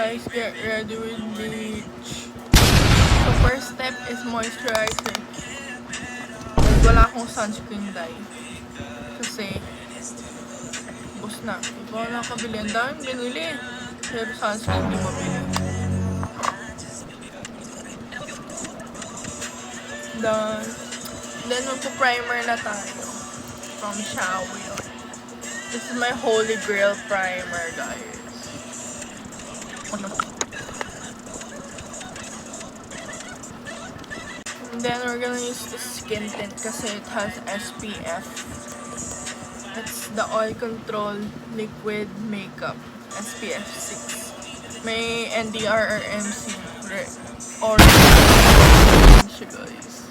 guys, get ready with bleach. So first step is moisturizer. Wala akong sunscreen dye. Kasi, bus na. Di ba wala kabili? Ang daming binili. Pero sunscreen di mabili. Then magpo-primer na tayo. From Xiaomi. This is my holy grail primer, guys. And then we're gonna use the skin tint kasi it has SPF. It's the Oil Control Liquid Makeup SPF 6. May NDR or MC or siya, guys.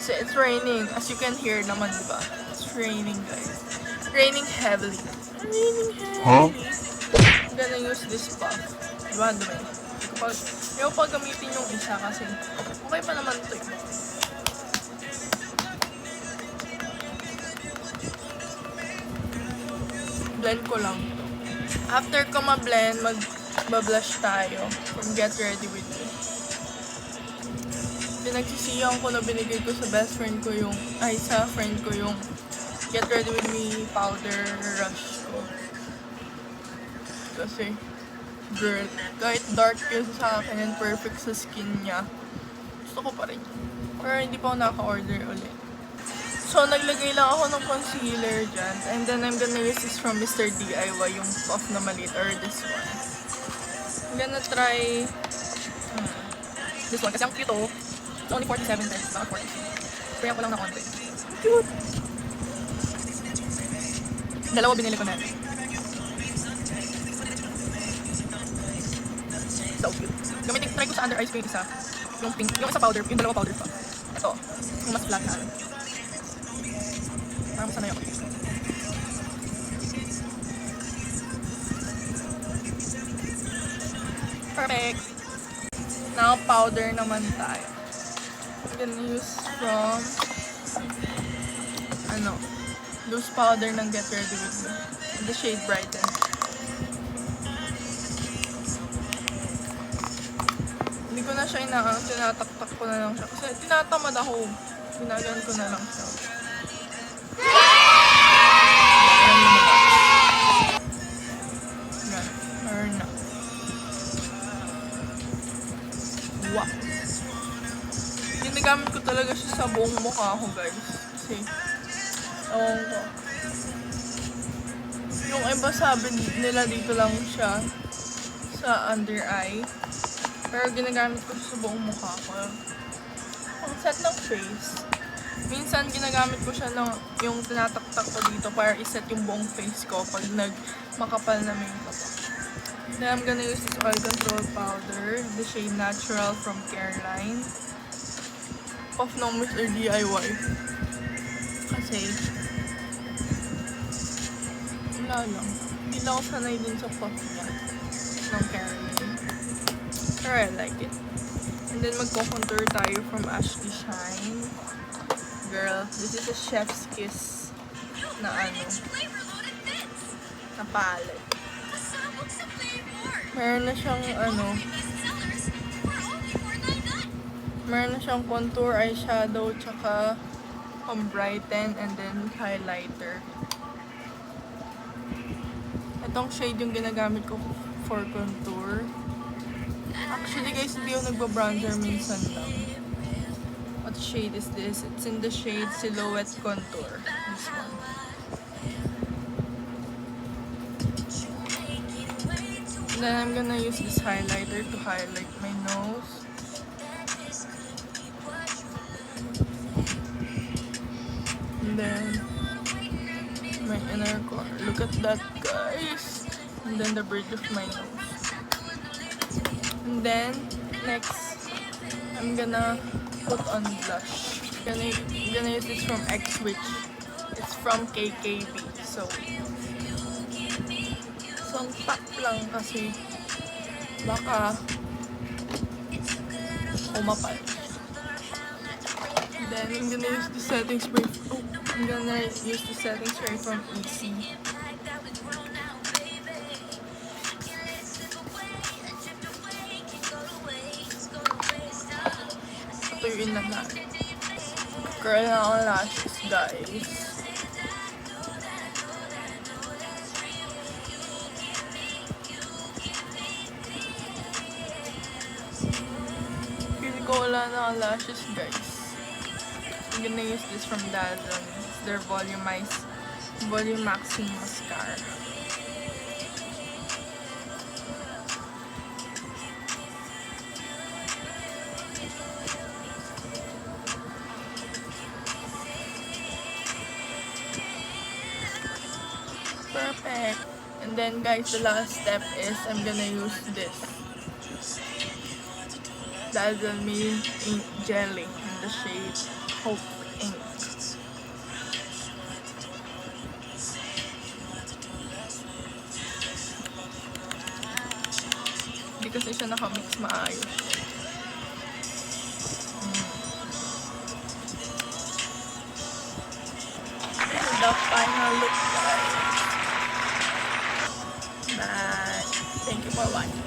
So it's raining. As you can hear naman, diba? It's raining, guys. Raining heavily. Huh? I'm gonna use this puff. Diba, dumi? Hindi ko pa gamitin yung isa kasi okay pa naman ito eh. Blend ko lang to. After ko ma-blend, mag-blush tayo from Get Ready With Me. Pinagsisiyan ko na binigay ko sa best friend ko yung, sa friend ko yung Get Ready With Me powder rush ko. Kasi, girl, kahit dark yun sa akin and perfect sa skin niya, gusto ko pa rin. Pero hindi pa ako naka-order ulit. So, naglagay lang ako ng concealer dyan. And then, I'm gonna use this from Mr. DIY, yung puff na maliit, or this one. I'm gonna try this one. Kasi ang cute oh. It's only 47 pesos, baka 40. Sprayan ko lang na konti. Cute! Dalawa binili ko na. So cute. Try ko sa under eyes ko yung isa. Yung pink, yung isa powder, yung dalawa powder pa. Ito, yung mas flat na. Parang masanay ako. Perfect! Now, powder naman tayo. I'm gonna use from loose powder ng Get Ready With Me. The shade Brighten. Hindi ko na siya tinataktak ko na lang siya. Kasi tinatamad ako. Ginagan ko na lang siya. Yan. Meron na. Wow. Ginagamit ko talaga siya sa buong mukha ko, guys. Kasi, yung iba sabi nila dito lang siya sa under eye. Pero ginagamit ko siya sa buong mukha ko. Ang set ng face. Minsan ginagamit ko siya ng yung tinataktak ko dito para iset yung buong face ko pag makapal na makeup. Then I'm gonna use this oil control powder, the shade Natural from Careline. Puff ng Mr. DIY. Kasi wala lang. Hindi lang ako sanay dun sa puff niya ng Careline. Pero I like it. And then magko-contour tayo from Ashley Shine. Girl, this is a chef's kiss na na palette. Meron na siyang meron na siyang contour, eyeshadow, tsaka brighten, and then highlighter. Itong shade yung ginagamit ko for contour. Actually guys, hindi yung nagba-bronzer minsan lang. What shade is this? It's in the shade Silhouette Contour. This one. And then I'm gonna use this highlighter to highlight my nose. And then my inner corner. Look at that, guys. And then the bridge of my nose. And then next, I'm gonna put on blush. I'm gonna use this from X-Witch. It's from KKB. So tap lang kasi baka umapal. Then I'm gonna use the setting spray. I'm gonna use the setting spray from EC. tuyuin na natin. Curl na ang lashes, guys. Feel ko wala na ang lashes, guys. I'm gonna use this from Dazzle. It's their Volume Maxing Mascara. Perfect. And then guys, the last step is I'm gonna use this Dazzle Me Ink Jelly in the shade Hope Ink. Hindi kasi siya nakamix maayos. The final look, guys. Bye. Thank you for watching.